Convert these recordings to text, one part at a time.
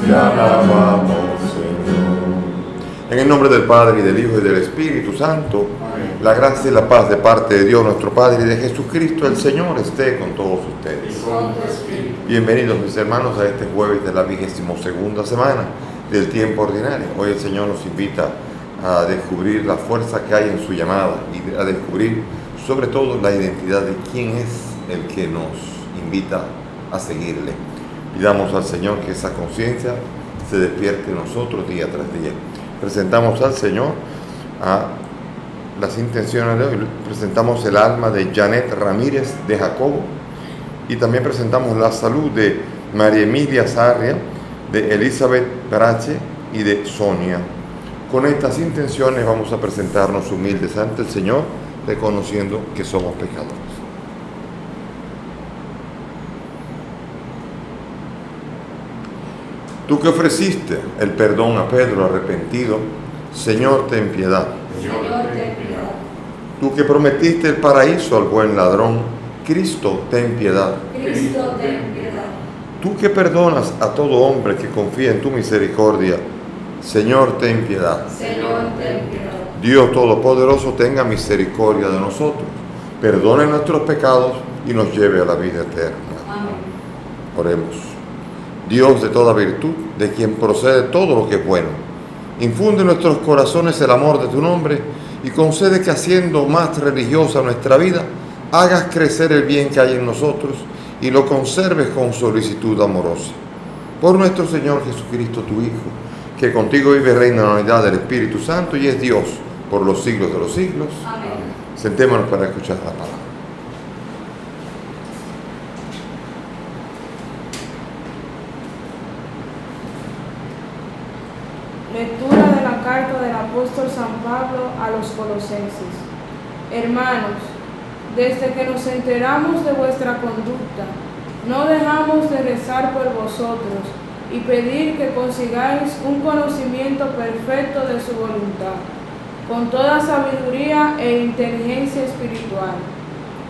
te alabamos, Señor. En el nombre del Padre, y del Hijo, y del Espíritu Santo, amén. La gracia y la paz de parte de Dios nuestro Padre y de Jesucristo el Señor esté con todos ustedes. Y con tu espíritu. Bienvenidos, mis hermanos, a este jueves de la 22ª semana del tiempo ordinario. Hoy el Señor nos invita a descubrir la fuerza que hay en su llamada y a descubrir sobre todo la identidad de quién es el que nos invita a seguirle. Pidamos al Señor que esa conciencia se despierte en nosotros día tras día. Presentamos al Señor a las intenciones de hoy. Presentamos el alma de Janet Ramírez de Jacobo y también presentamos la salud de María Emilia Sarria, de Elizabeth Brache y de Sonia. Con estas intenciones vamos a presentarnos humildes ante el Señor, reconociendo que somos pecadores. Tú que ofreciste el perdón a Pedro arrepentido, Señor, ten piedad. Señor, ten piedad. Tú que prometiste el paraíso al buen ladrón, Cristo, ten piedad. Cristo, ten piedad. Tú que perdonas a todo hombre que confía en tu misericordia, Señor, ten piedad. Señor, ten piedad. Dios Todopoderoso, tenga misericordia de nosotros, perdone nuestros pecados y nos lleve a la vida eterna. Amén. Oremos. Dios de toda virtud, de quien procede todo lo que es bueno, infunde en nuestros corazones el amor de tu nombre y concede que, haciendo más religiosa nuestra vida, hagas crecer el bien que hay en nosotros y lo conserves con solicitud amorosa. Por nuestro Señor Jesucristo, tu Hijo, que contigo vive y reina en la unidad del Espíritu Santo y es Dios por los siglos de los siglos. Amén. Sentémonos para escuchar la palabra. Lectura de la carta del apóstol San Pablo a los Colosenses. Hermanos, desde que nos enteramos de vuestra conducta, no dejamos de rezar por vosotros y pedir que consigáis un conocimiento perfecto de su voluntad, con toda sabiduría e inteligencia espiritual.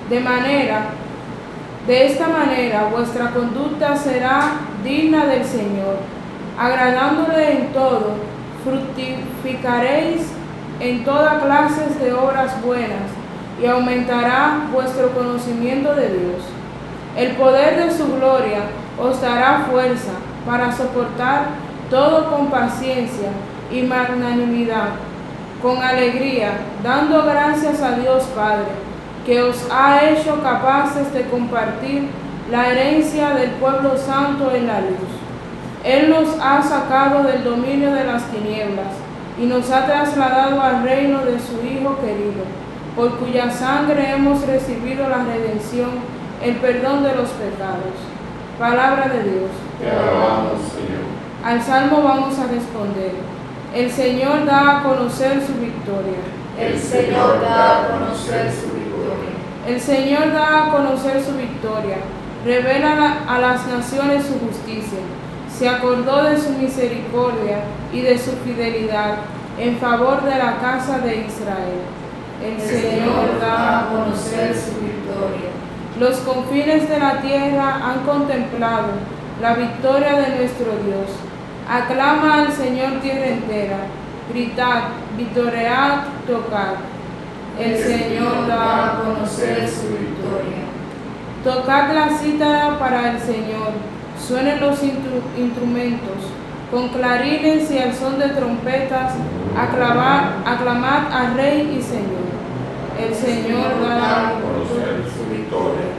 De esta manera vuestra conducta será digna del Señor, agradándole en todo. Fructificaréis en toda clase de obras buenas y aumentará vuestro conocimiento de Dios. El poder de su gloria os dará fuerza para soportar todo con paciencia y magnanimidad, con alegría, dando gracias a Dios Padre, que os ha hecho capaces de compartir la herencia del pueblo santo en la luz. Él nos ha sacado del dominio de las tinieblas y nos ha trasladado al reino de su Hijo querido, por cuya sangre hemos recibido la redención, el perdón de los pecados. Palabra de Dios. Te alabamos, Señor. Al salmo vamos a responder: el Señor da a conocer su victoria. El Señor da a conocer su victoria. El Señor da a conocer su victoria, revela a las naciones su justicia. Se acordó de su misericordia y de su fidelidad en favor de la casa de Israel. El Señor da a conocer su victoria. Los confines de la tierra han contemplado la victoria de nuestro Dios. Aclama al Señor tierra entera, gritad, vitoread, tocad. El Señor da a conocer su victoria. Tocad la cítara para el Señor. Suenen los instrumentos, con clarines y al son de trompetas, aclamad al Rey y Señor. El Señor da a conocer su victoria.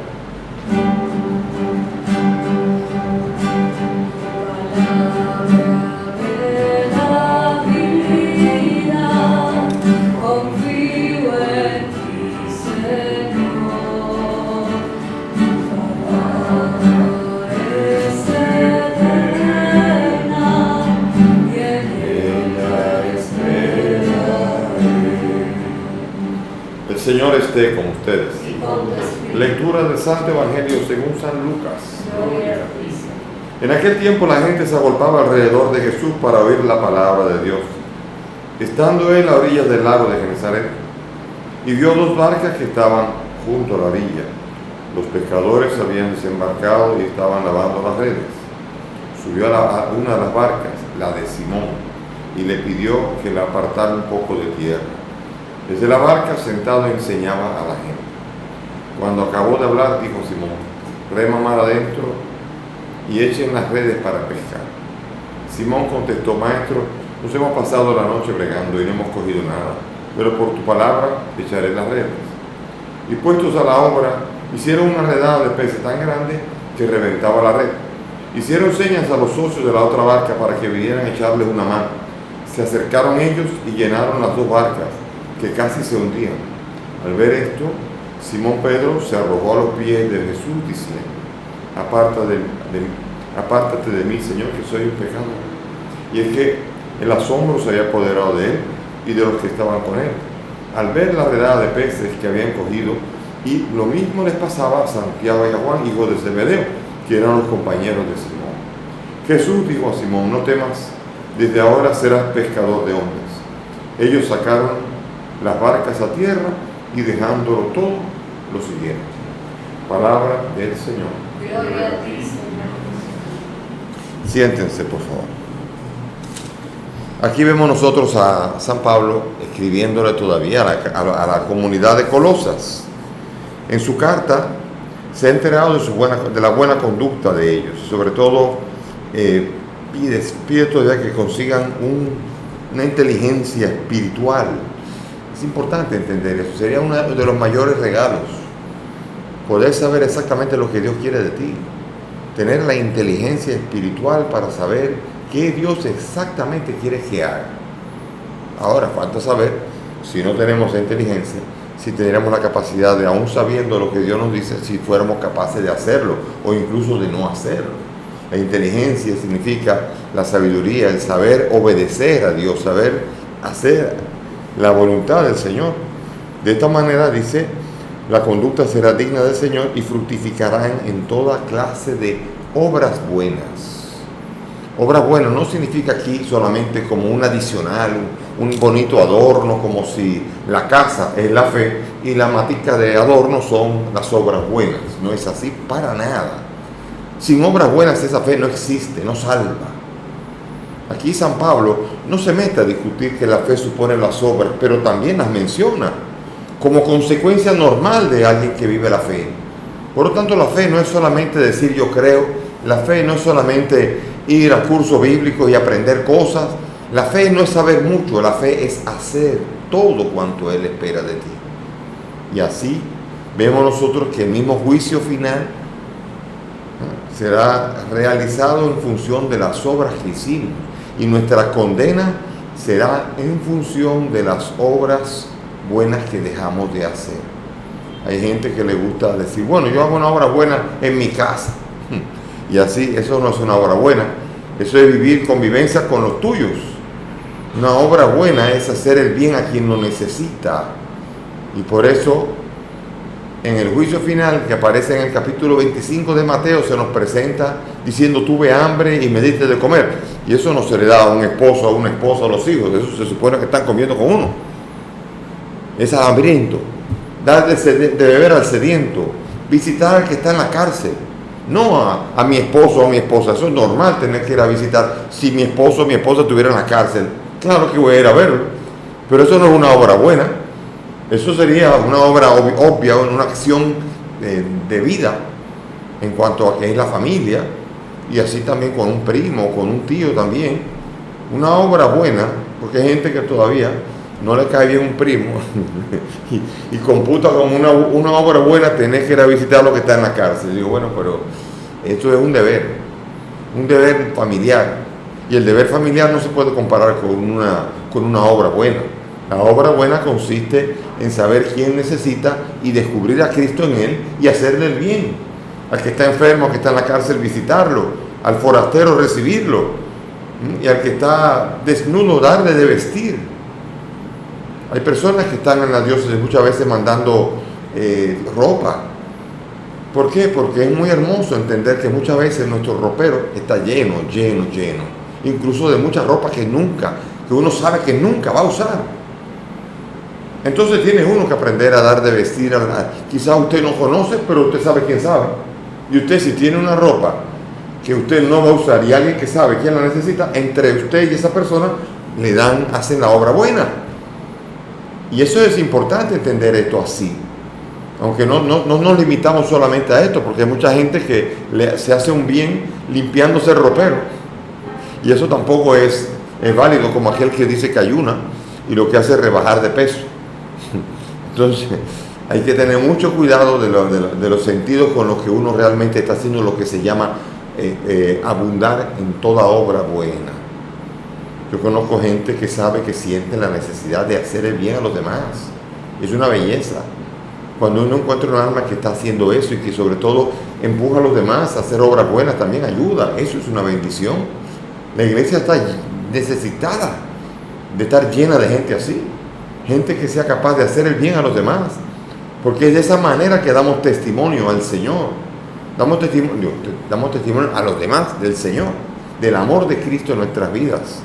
El Señor esté con ustedes. Y con tu espíritu. Lectura del Santo Evangelio según San Lucas. Gloria a ti, Señor. En aquel tiempo la gente se agolpaba alrededor de Jesús para oír la palabra de Dios. Estando él a orillas del lago de Genesaret, y vio dos barcas que estaban junto a la orilla. Los pescadores habían desembarcado y estaban lavando las redes. subió a una de las barcas, la de Simón, y le pidió que le apartara un poco de tierra. Desde la barca, sentado, enseñaba a la gente. Cuando acabó de hablar, dijo Simón: rema mar adentro y echen las redes para pescar. Simón contestó: maestro, nos hemos pasado la noche bregando y no hemos cogido nada, pero por tu palabra echaré las redes. Y puestos a la obra, hicieron una redada de peces tan grande que reventaba la red. Hicieron señas a los socios de la otra barca para que vinieran a echarles una mano. Se acercaron ellos y llenaron las dos barcas, que casi se hundían. Al ver esto, Simón Pedro se arrojó a los pies de Jesús diciendo: apártate de mí, Señor, que soy un pecador. Y es que el asombro se había apoderado de él y de los que estaban con él, al ver la redada de peces que habían cogido, y lo mismo les pasaba a Santiago y a Juan, hijos de Zebedeo, que eran los compañeros de Simón. Jesús dijo a Simón: no temas, desde ahora serás pescador de hombres. Ellos sacaron las barcas a tierra y dejándolo todo, lo siguieron. Palabra del Señor. Gloria a ti, Señor. Siéntense, por favor. Aquí vemos nosotros a San Pablo escribiéndole todavía a la comunidad de Colosas. En su carta se ha enterado de la buena conducta de ellos. Sobre todo pide todavía que consigan una inteligencia espiritual. Es importante entender eso. Sería uno de los mayores regalos. Poder saber exactamente lo que Dios quiere de ti. Tener la inteligencia espiritual para saber qué Dios exactamente quiere que haga. Ahora, falta saber si no tenemos esa inteligencia, si tendríamos la capacidad de, aún sabiendo lo que Dios nos dice, si fuéramos capaces de hacerlo o incluso de no hacerlo. La inteligencia significa la sabiduría, el saber obedecer a Dios, saber hacer la voluntad del Señor. De esta manera, dice, la conducta será digna del Señor y fructificarán en toda clase de obras buenas. Obras buenas no significa aquí solamente como un adicional, un bonito adorno, como si la casa es la fe y la matica de adorno son las obras buenas. No es así para nada. Sin obras buenas esa fe no existe, no salva. Aquí San Pablo no se mete a discutir que la fe supone las obras, pero también las menciona como consecuencia normal de alguien que vive la fe. Por lo tanto, la fe no es solamente decir yo creo, la fe no es solamente ir a cursos bíblicos y aprender cosas, la fe no es saber mucho, la fe es hacer todo cuanto Él espera de ti. Y así vemos nosotros que el mismo juicio final será realizado en función de las obras que hicimos, y nuestra condena será en función de las obras buenas que dejamos de hacer. Hay gente que le gusta decir, bueno, yo hago una obra buena en mi casa, y así, eso no es una obra buena, eso es vivir convivencia con los tuyos. Una obra buena es hacer el bien a quien lo necesita, y por eso en el juicio final que aparece en el capítulo 25 de Mateo se nos presenta diciendo: tuve hambre y me diste de comer. Y eso no se le da a un esposo, a una esposa, a los hijos, eso se supone que están comiendo con uno. Es hambriento, dar de beber al sediento, visitar al que está en la cárcel, no a mi esposo o a mi esposa. Eso es normal, tener que ir a visitar. Si mi esposo o mi esposa estuviera en la cárcel, claro que voy a ir a verlo, pero eso no es una obra buena. Eso sería una obra obvia, una acción de vida en cuanto a que es la familia, y así también con un primo, con un tío también. Una obra buena, porque hay gente que todavía no le cae bien un primo y computa como una obra buena tener que ir a visitar a lo que está en la cárcel. Digo, bueno, pero esto es un deber familiar, y el deber familiar no se puede comparar con una obra buena. La obra buena consiste en saber quién necesita y descubrir a Cristo en él y hacerle el bien. Al que está enfermo, al que está en la cárcel, visitarlo. Al forastero, recibirlo. Y al que está desnudo, darle de vestir. Hay personas que están en la diócesis muchas veces mandando ropa. ¿Por qué? Porque es muy hermoso entender que muchas veces nuestro ropero está lleno. Incluso de mucha ropa que uno sabe que nunca va a usar. Entonces tiene uno que aprender a dar de vestir. Quizás usted no conoce, pero usted sabe quién sabe. Y usted, si tiene una ropa que usted no va a usar y alguien que sabe quién la necesita, entre usted y esa persona hacen la obra buena. Y eso es importante entender esto así. Aunque no nos limitamos solamente a esto, porque hay mucha gente que se hace un bien limpiándose el ropero. Y eso tampoco es válido, como aquel que dice que ayuna y lo que hace es rebajar de peso. Entonces, hay que tener mucho cuidado de los sentidos con los que uno realmente está haciendo lo que se llama abundar en toda obra buena. Yo conozco gente que sabe que siente la necesidad de hacer el bien a los demás. Es una belleza. Cuando uno encuentra un alma que está haciendo eso y que sobre todo empuja a los demás a hacer obras buenas, también ayuda. Eso es una bendición. La iglesia está necesitada de estar llena de gente así. Gente que sea capaz de hacer el bien a los demás. Porque es de esa manera que damos testimonio al Señor. Damos testimonio a los demás del Señor, del amor de Cristo en nuestras vidas.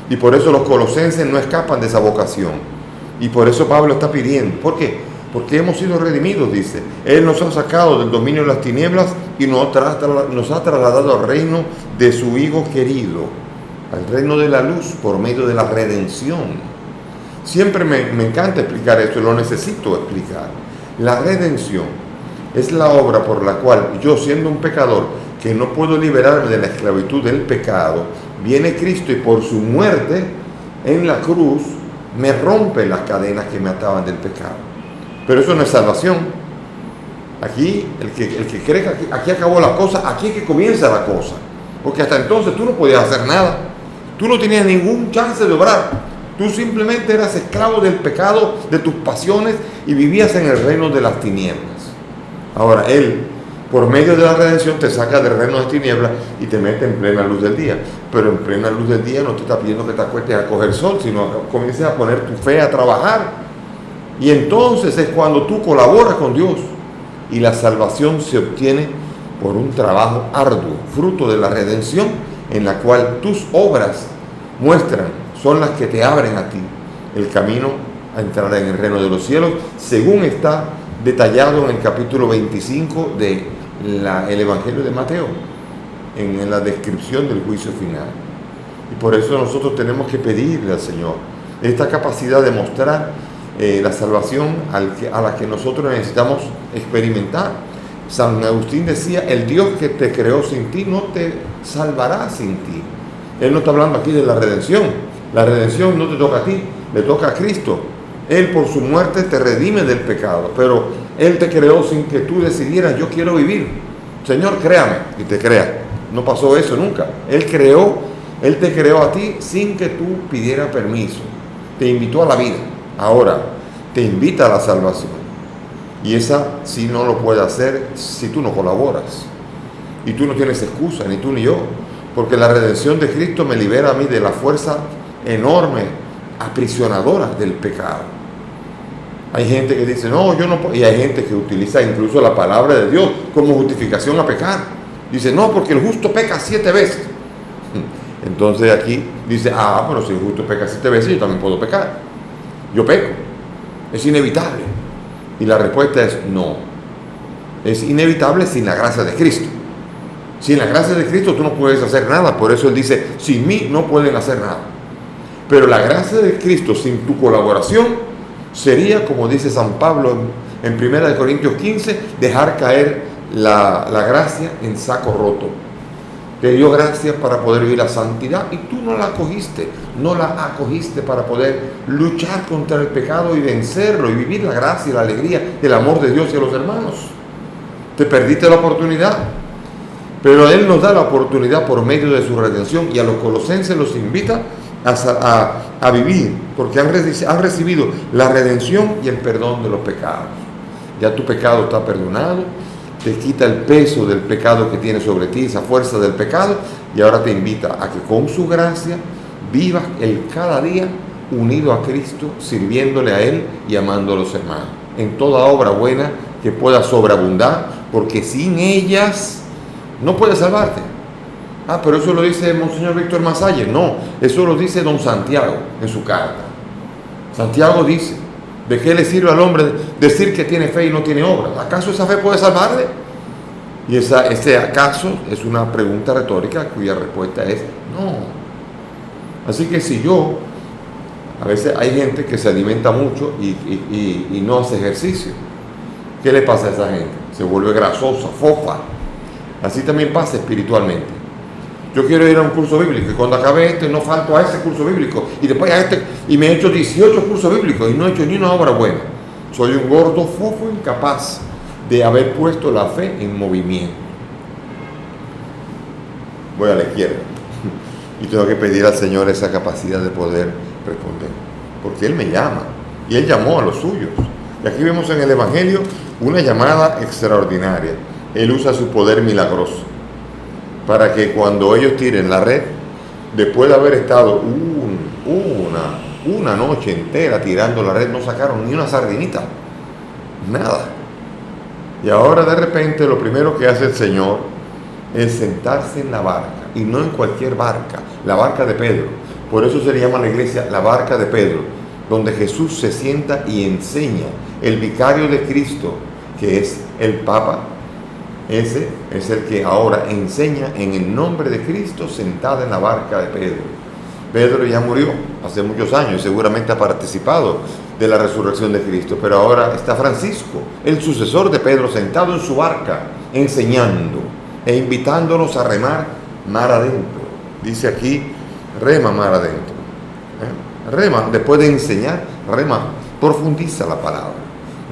Y por eso los colosenses no escapan de esa vocación. Y por eso Pablo está pidiendo. ¿Por qué? Porque hemos sido redimidos, dice. Él nos ha sacado del dominio de las tinieblas y nos ha trasladado al reino de su Hijo querido, al reino de la luz, por medio de la redención. Siempre me encanta explicar esto, lo necesito explicar. La redención es la obra por la cual yo, siendo un pecador que no puedo liberarme de la esclavitud del pecado, viene Cristo y por su muerte en la cruz me rompe las cadenas que me ataban del pecado. Pero eso no es salvación. Aquí, el que cree que aquí acabó la cosa, aquí es que comienza la cosa. Porque hasta entonces tú no podías hacer nada. Tú no tenías ningún chance de obrar. Tú simplemente eras esclavo del pecado, de tus pasiones, y vivías en el reino de las tinieblas. Ahora, Él, por medio de la redención, te saca del reino de tinieblas y te mete en plena luz del día. Pero en plena luz del día no te está pidiendo que te acuestes a coger sol, sino comiences a poner tu fe a trabajar. Y entonces es cuando tú colaboras con Dios. Y la salvación se obtiene por un trabajo arduo, fruto de la redención, en la cual tus obras son las que te abren a ti el camino a entrar en el reino de los cielos, según está detallado en el capítulo 25 del Evangelio de Mateo, en la descripción del juicio final. Y por eso nosotros tenemos que pedirle al Señor esta capacidad de mostrar la salvación a la que nosotros necesitamos experimentar. San Agustín decía: el Dios que te creó sin ti no te salvará sin ti. Él no está hablando aquí de la redención. La redención no te toca a ti, le toca a Cristo. Él por su muerte te redime del pecado, pero Él te creó sin que tú decidieras: yo quiero vivir. Señor, créame, y te crea. No pasó eso nunca. Él te creó a ti sin que tú pidieras permiso. Te invitó a la vida. Ahora, te invita a la salvación. Y esa sí no lo puede hacer si tú no colaboras. Y tú no tienes excusa, ni tú ni yo. Porque la redención de Cristo me libera a mí de la fuerza enorme, aprisionadora del pecado. Hay gente que dice: no, yo no puedo. Y hay gente que utiliza incluso la palabra de Dios como justificación a pecar. Dice: no, porque el justo peca 7 veces. Entonces aquí dice: pero si el justo peca 7 veces, yo también puedo pecar. Yo peco. Es inevitable. Y la respuesta es no. Es inevitable sin la gracia de Cristo. Sin la gracia de Cristo tú no puedes hacer nada. Por eso Él dice: sin mí no pueden hacer nada. Pero la gracia de Cristo sin tu colaboración sería, como dice San Pablo en 1 Corintios 15, dejar caer la gracia en saco roto. Te dio gracia para poder vivir la santidad y tú no la acogiste para poder luchar contra el pecado y vencerlo y vivir la gracia y la alegría del amor de Dios y de los hermanos. Te perdiste la oportunidad. Pero Él nos da la oportunidad por medio de su redención, y a los colosenses los invita a vivir, porque han recibido la redención y el perdón de los pecados. Ya tu pecado está perdonado, te quita el peso del pecado que tiene sobre ti, esa fuerza del pecado, y ahora te invita a que con su gracia vivas cada día unido a Cristo, sirviéndole a Él y amando a los hermanos, en toda obra buena que pueda sobreabundar, porque sin ellas no puedes salvarte. Pero eso lo dice Monseñor Víctor Masalle. No, eso lo dice don Santiago en su carta. Santiago dice: ¿de qué le sirve al hombre decir que tiene fe y no tiene obra? ¿Acaso esa fe puede salvarle? Y ese acaso es una pregunta retórica cuya respuesta es no. Así que si a veces hay gente que se alimenta mucho y no hace ejercicio. ¿Qué le pasa a esa gente? Se vuelve grasosa, fofa. Así también pasa espiritualmente. Yo quiero ir a un curso bíblico y cuando acabe no falto a ese curso bíblico y después a y me he hecho 18 cursos bíblicos y no he hecho ni una obra buena. Soy un gordo fofo incapaz de haber puesto la fe en movimiento. Voy a la izquierda y tengo que pedir al Señor esa capacidad de poder responder, porque Él me llama y Él llamó a los suyos. Y aquí vemos en el Evangelio una llamada extraordinaria. Él usa su poder milagroso para que cuando ellos tiren la red, después de haber estado una noche entera tirando la red, no sacaron ni una sardinita, nada. Y ahora de repente lo primero que hace el Señor es sentarse en la barca, y no en cualquier barca, la barca de Pedro. Por eso se le llama a la iglesia la barca de Pedro, donde Jesús se sienta y enseña. El vicario de Cristo, que es el Papa, ese es el que ahora enseña en el nombre de Cristo sentado en la barca de Pedro. Pedro ya murió hace muchos años y seguramente ha participado de la resurrección de Cristo, pero ahora está Francisco, el sucesor de Pedro, sentado en su barca, enseñando e invitándonos a remar mar adentro. Dice aquí, rema mar adentro. Rema, después de enseñar, rema, profundiza la palabra.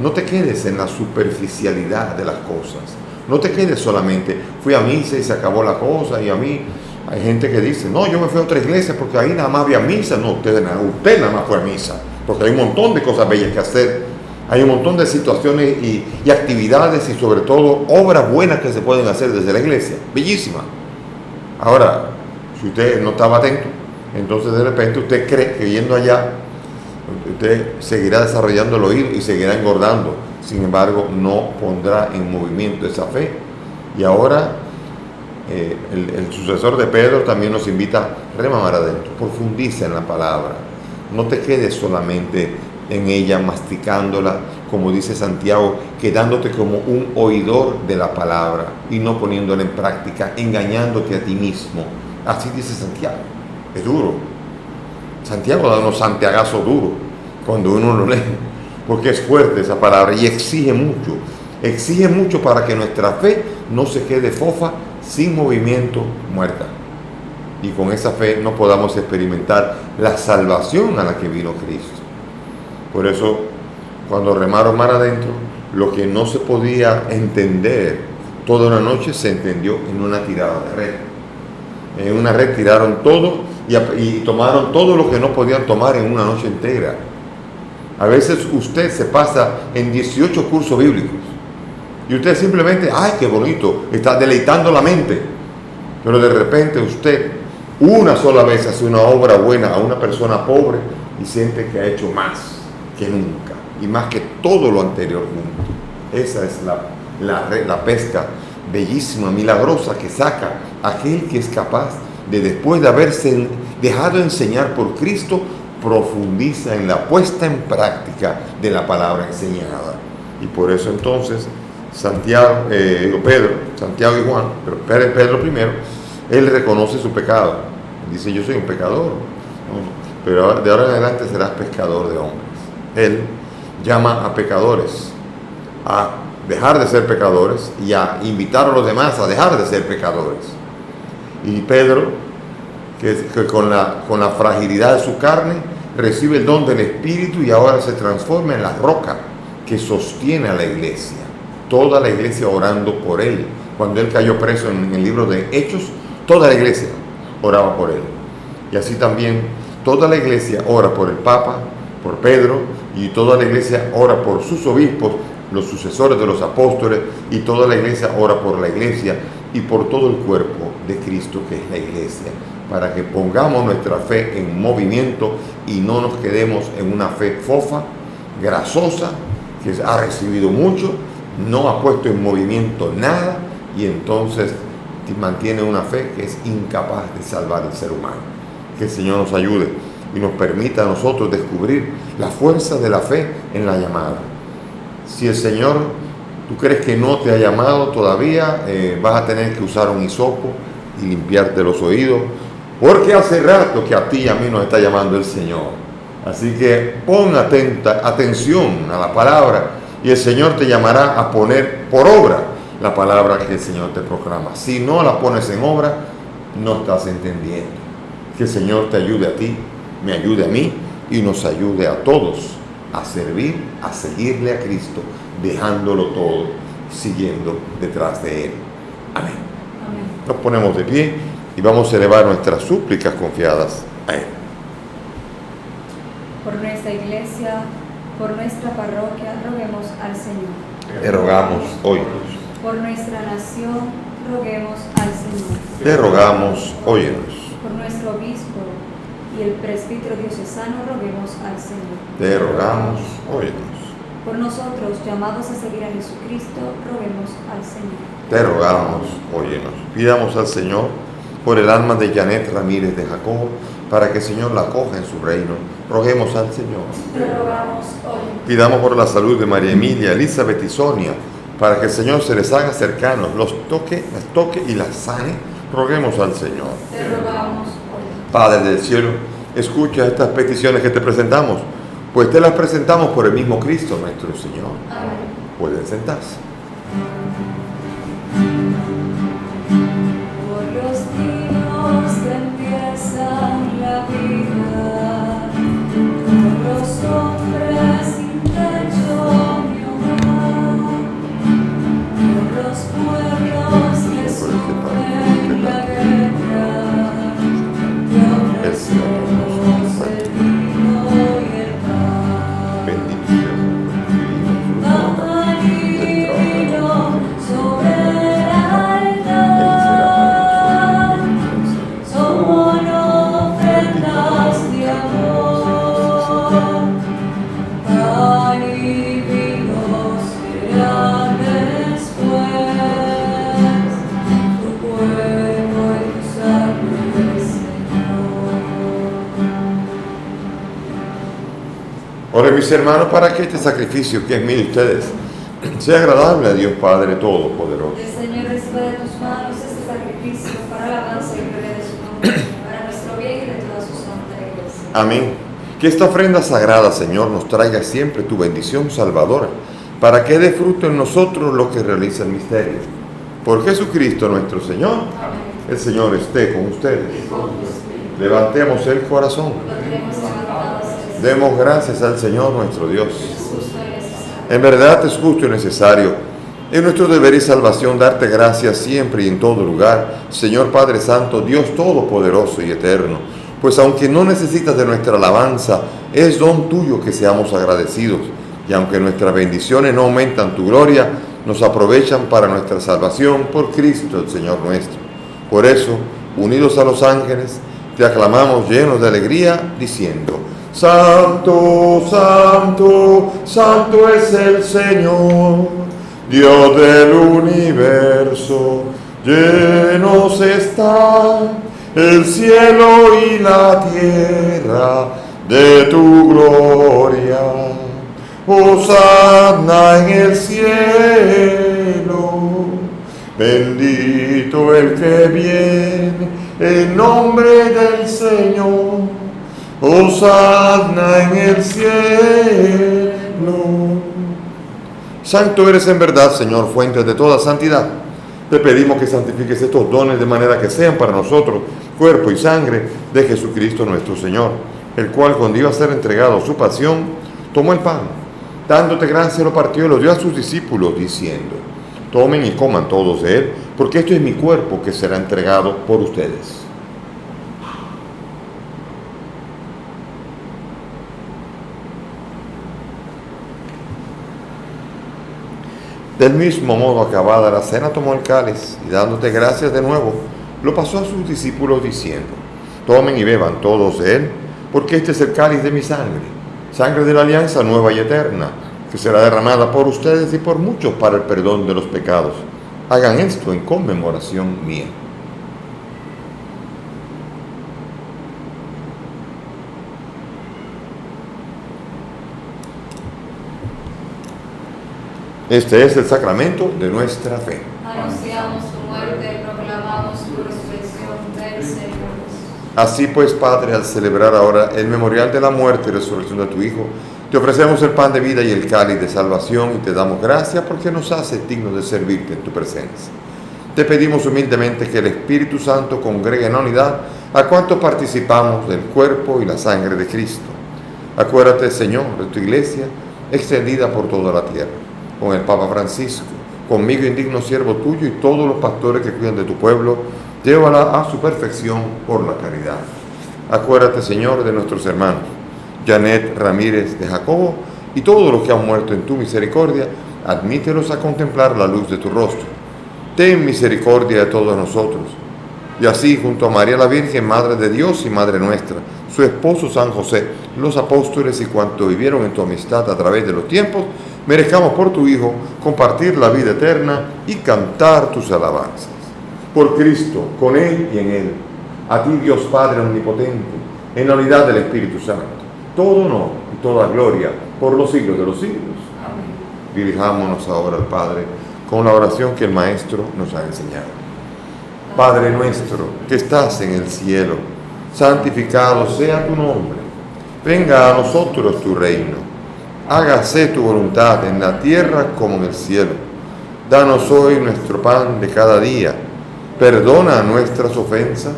No te quedes en la superficialidad de las cosas. No te quedes solamente, fui a misa y se acabó la cosa, y a mí hay gente que dice, no, yo me fui a otra iglesia porque ahí nada más había misa. No, usted nada más fue a misa, porque hay un montón de cosas bellas que hacer. Hay un montón de situaciones y actividades y sobre todo obras buenas que se pueden hacer desde la iglesia. Bellísima. Ahora, si usted no estaba atento, entonces de repente usted cree que yendo allá, usted seguirá desarrollando el oído y seguirá engordando. Sin embargo, no pondrá en movimiento esa fe. Y ahora el sucesor de Pedro también nos invita a remar adentro. Profundiza en la palabra. No te quedes solamente en ella, masticándola, como dice Santiago, quedándote como un oidor de la palabra y no poniéndola en práctica, engañándote a ti mismo. Así dice Santiago. Es duro. Santiago da unos santiagazos duros cuando uno lo lee, porque es fuerte esa palabra y exige mucho para que nuestra fe no se quede fofa, sin movimiento, muerta. Y con esa fe no podamos experimentar la salvación a la que vino Cristo. Por eso, cuando remaron mar adentro, lo que no se podía entender toda una noche se entendió en una tirada de red. En una red tiraron todo y tomaron todo lo que no podían tomar en una noche entera. A veces usted se pasa en 18 cursos bíblicos y usted simplemente, ¡ay, qué bonito!, está deleitando la mente. Pero de repente usted una sola vez hace una obra buena a una persona pobre y siente que ha hecho más que nunca y más que todo lo anterior junto. Esa es la pesca bellísima, milagrosa que saca aquel que es capaz de, después de haberse dejado enseñar por Cristo, profundiza en la puesta en práctica de la palabra enseñada. Y por eso entonces Santiago y Juan, pero Pedro primero, él reconoce su pecado. Dice, yo soy un pecador, pero de ahora en adelante serás pescador de hombres. Él llama a pecadores a dejar de ser pecadores y a invitar a los demás a dejar de ser pecadores. Y Pedro, que con la fragilidad de su carne, recibe el don del Espíritu y ahora se transforma en la roca que sostiene a la iglesia. Toda la iglesia orando por él. Cuando él cayó preso en el libro de Hechos, toda la iglesia oraba por él. Y así también toda la iglesia ora por el Papa, por Pedro, y toda la iglesia ora por sus obispos, los sucesores de los apóstoles, y toda la iglesia ora por la iglesia y por todo el cuerpo de Cristo que es la iglesia, para que pongamos nuestra fe en movimiento y no nos quedemos en una fe fofa, grasosa, que ha recibido mucho, no ha puesto en movimiento nada y entonces mantiene una fe que es incapaz de salvar al ser humano. Que el Señor nos ayude y nos permita a nosotros descubrir la fuerza de la fe en la llamada. Si el Señor tú crees que no te ha llamado todavía, vas a tener que usar un hisopo y limpiarte los oídos, porque hace rato que a ti y a mí nos está llamando el Señor. Así que pon atención a la palabra y el Señor te llamará a poner por obra la palabra que el Señor te proclama. Si no la pones en obra, no estás entendiendo. Que el Señor te ayude a ti, me ayude a mí y nos ayude a todos a servir, a seguirle a Cristo, dejándolo todo, siguiendo detrás de Él. Amén. Amén. Nos ponemos de pie y vamos a elevar nuestras súplicas confiadas a Él. Por nuestra iglesia, por nuestra parroquia, roguemos al Señor. Te rogamos hoy. Por nuestra nación, roguemos al Señor. Te rogamos, óyenos. Por nuestro obispo y el presbítero diocesano, roguemos al Señor. Te rogamos, óyenos. Por nosotros, llamados a seguir a Jesucristo, roguemos al Señor. Te rogamos, óyenos. Pidamos al Señor por el alma de Janet Ramírez de Jacobo, para que el Señor la acoja en su reino. Roguemos al Señor. Te rogamos hoy. Pidamos por la salud de María Emilia, Elizabeth y Sonia, para que el Señor se les haga cercanos, las toque y las sane. Roguemos al Señor. Te rogamos hoy. Padre del cielo, escucha estas peticiones que te presentamos, pues te las presentamos por el mismo Cristo nuestro Señor. Amén. Pueden sentarse. Por los niños que empiezan la vida, por los hombres sin techo ni hogar, por los pueblos que sufren la guerra, te ofrecemos el vino y el pan. Campanillo sobre el altar, son ofrendas de amor. Pan y vino serán después tu cuerpo y tu sangre, Señor. Oren mis hermanos para que este sacrificio que es mío de ustedes sea agradable a Dios Padre Todopoderoso. El Señor reciba de tus manos este sacrificio para alabanza y gloria de su nombre, para nuestro bien y de toda su santa iglesia. Amén. Que esta ofrenda sagrada, Señor, nos traiga siempre tu bendición salvadora, para que dé fruto en nosotros lo que realiza el misterio. Por Jesucristo nuestro Señor, Amén. el Señor esté con ustedes. Levantemos el corazón. Lo tenemos levantado hacia el Demos gracias al Señor nuestro Dios. justo y necesario. En verdad es justo y necesario, es nuestro deber y salvación darte gracias siempre y en todo lugar, Señor Padre Santo, Dios Todopoderoso y Eterno, pues aunque no necesitas de nuestra alabanza, es don tuyo que seamos agradecidos, y aunque nuestras bendiciones no aumentan tu gloria, nos aprovechan para nuestra salvación por Cristo el Señor nuestro. Por eso, unidos a los ángeles, te aclamamos llenos de alegría, diciendo: Santo, santo, santo es el Señor, Dios del universo. Llenos están el cielo y la tierra de tu gloria. Hosanna en el cielo, bendito el que viene en nombre del Señor. Hosanna en el cielo. Santo eres en verdad, Señor, fuente de toda santidad. Te pedimos que santifiques estos dones de manera que sean para nosotros cuerpo y sangre de Jesucristo nuestro Señor, el cual, cuando iba a ser entregado a su pasión, tomó el pan, dándote gracia, lo partió y lo dio a sus discípulos, diciendo: tomen y coman todos de él, porque esto es mi cuerpo que será entregado por ustedes. Del mismo modo, acabada la cena, tomó el cáliz y, dándote gracias de nuevo, lo pasó a sus discípulos diciendo: tomen y beban todos de él, porque este es el cáliz de mi sangre, sangre de la alianza nueva y eterna, que será derramada por ustedes y por muchos para el perdón de los pecados. Hagan esto en conmemoración mía. Este es el sacramento de nuestra fe. Anunciamos tu muerte y proclamamos tu resurrección. Ven, Señor Jesús. Así pues, Padre, al celebrar ahora el memorial de la muerte y resurrección de tu Hijo, te ofrecemos el pan de vida y el cáliz de salvación y te damos gracias porque nos hace dignos de servirte en tu presencia. Te pedimos humildemente que el Espíritu Santo congregue en la unidad a cuantos participamos del cuerpo y la sangre de Cristo. Acuérdate, Señor, de tu iglesia extendida por toda la tierra, con el Papa Francisco, conmigo indigno siervo tuyo y todos los pastores que cuidan de tu pueblo, llévala a su perfección por la caridad. Acuérdate, Señor, de nuestros hermanos, Janet Ramírez de Jacobo y todos los que han muerto en tu misericordia, admítelos a contemplar la luz de tu rostro. Ten misericordia de todos nosotros. Y así, junto a María la Virgen, Madre de Dios y Madre nuestra, su esposo San José, los apóstoles y cuantos vivieron en tu amistad a través de los tiempos, merezcamos por tu Hijo compartir la vida eterna y cantar tus alabanzas. Por Cristo, con Él y en Él, a ti Dios Padre Omnipotente, en la unidad del Espíritu Santo, todo honor y toda gloria por los siglos de los siglos. Amén. Dirijámonos ahora al Padre con la oración que el Maestro nos ha enseñado. Padre nuestro, que estás en el cielo, santificado sea tu nombre. Venga a nosotros tu reino. Hágase tu voluntad en la tierra como en el cielo. Danos hoy nuestro pan de cada día. Perdona nuestras ofensas,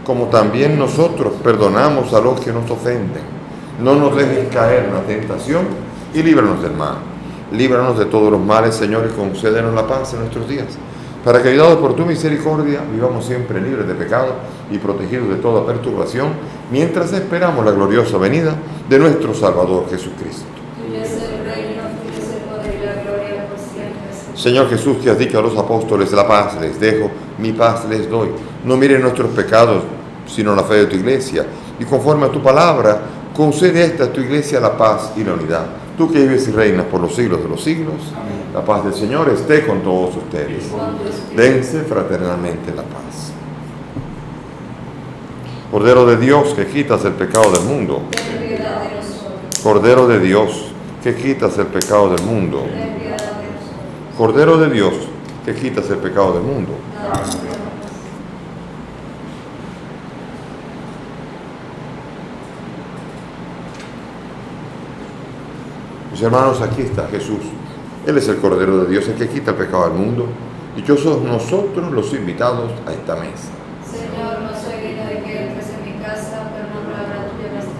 como también nosotros perdonamos a los que nos ofenden. No nos dejes caer en la tentación y líbranos del mal. Líbranos de todos los males, Señor, y concédenos la paz en nuestros días, para que, ayudados por tu misericordia, vivamos siempre libres de pecado y protegidos de toda perturbación, mientras esperamos la gloriosa venida de nuestro Salvador Jesucristo. Tuyo es el reino, tuyo es el poder y la gloria por siempre. Señor Jesús, que has dicho a los apóstoles, la paz les dejo, mi paz les doy. No miren nuestros pecados, sino la fe de tu iglesia. Y conforme a tu palabra, concede a esta tu iglesia la paz y la unidad. Tú que vives y reinas por los siglos de los siglos, la paz del Señor esté con todos ustedes. Dense fraternalmente la paz. Cordero de Dios, que quitas el pecado del mundo. Ten piedad de nosotros. Cordero de Dios, que quitas el pecado del mundo. Ten piedad de nosotros. Cordero de Dios, que quitas el pecado del mundo. Danos paz. Mis hermanos, aquí está Jesús. Él es el Cordero de Dios, el que quita el pecado del mundo. Dichosos nosotros los invitados a esta mesa. Señor, no soy digno de que entres en mi casa, pero una palabra tuya bastará.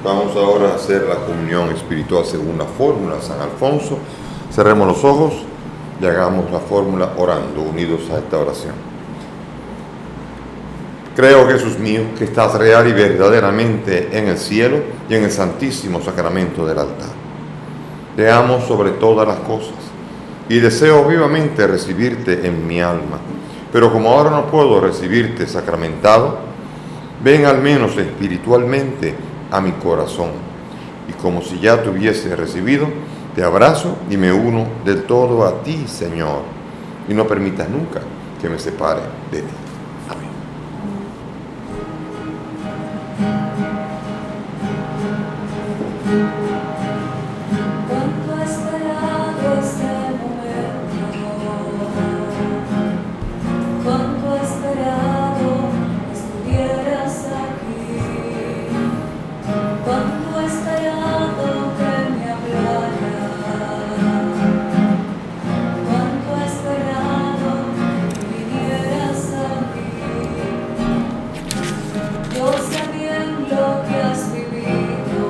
Vamos ahora a hacer la comunión espiritual según la fórmula de San Alfonso. Cerremos los ojos y hagamos la fórmula orando, unidos a esta oración. Creo, Jesús mío, que estás real y verdaderamente en el cielo y en el santísimo sacramento del altar. Te amo sobre todas las cosas y deseo vivamente recibirte en mi alma. Pero como ahora no puedo recibirte sacramentado, ven al menos espiritualmente a mi corazón, y como si ya te hubiese recibido, te abrazo y me uno del todo a ti, Señor, y no permitas nunca que me separe de ti. Amén. Cuánto he esperado este momento, cuánto he esperado que estuvieras aquí, cuánto he esperado que me hablaras, cuánto he esperado que vinieras a mí. Yo sé bien lo que has vivido.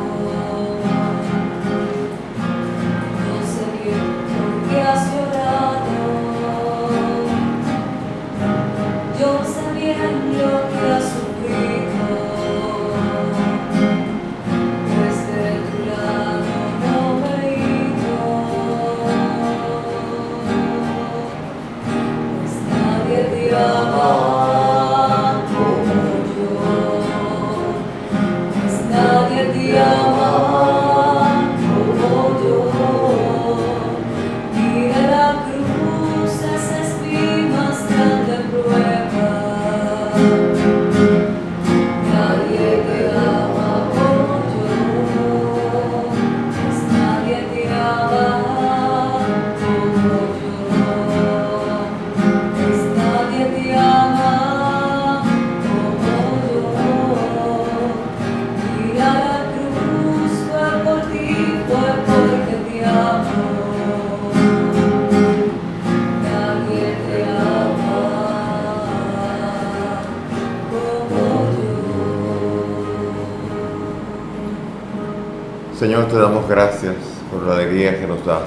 Señor, te damos gracias por la alegría que nos das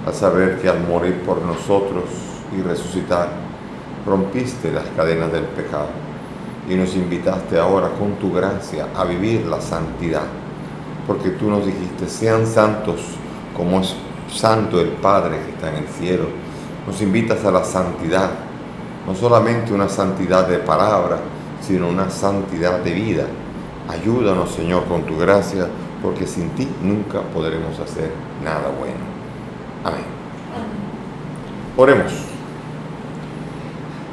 al saber que al morir por nosotros y resucitar, rompiste las cadenas del pecado y nos invitaste ahora con tu gracia a vivir la santidad, porque tú nos dijiste, sean santos como es santo el Padre que está en el cielo. Nos invitas a la santidad, no solamente una santidad de palabra, sino una santidad de vida. Ayúdanos, Señor, con tu gracia, porque sin ti nunca podremos hacer nada bueno. Amén. Oremos.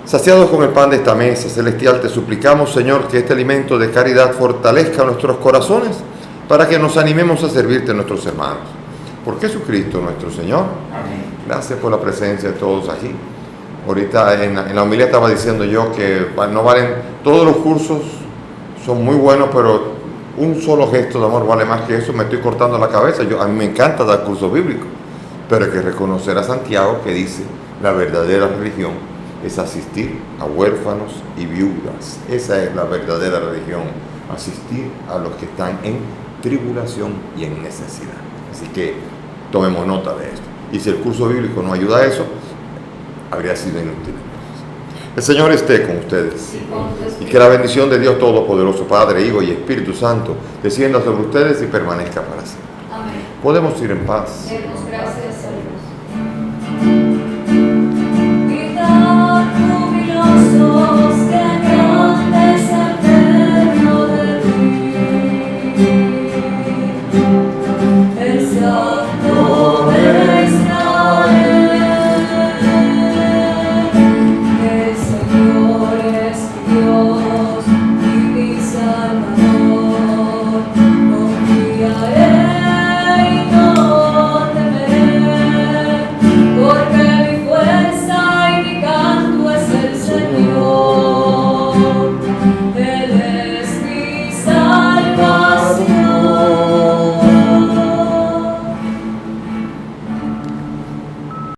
Saciados con el pan de esta mesa celestial, te suplicamos, Señor, que este alimento de caridad fortalezca nuestros corazones para que nos animemos a servirte a nuestros hermanos. Por Jesucristo nuestro Señor. Amén. Gracias por la presencia de todos aquí. Ahorita en la homilía estaba diciendo yo que no valen, todos los cursos son muy buenos, pero un solo gesto de amor vale más que eso. Me estoy cortando la cabeza. A mí me encanta dar cursos bíblicos, pero hay que reconocer a Santiago que dice, la verdadera religión es asistir a huérfanos y viudas. Esa es la verdadera religión, asistir a los que están en tribulación y en necesidad. Así que tomemos nota de esto. Y si el curso bíblico no ayuda a eso, habría sido inútil. El Señor esté con ustedes. Y que la bendición de Dios Todopoderoso, Padre, Hijo y Espíritu Santo, descienda sobre ustedes y permanezca para siempre. Amén. Podemos ir en paz. Demos gracias a Dios. Gritad jubilosos que grande es el reino de ti.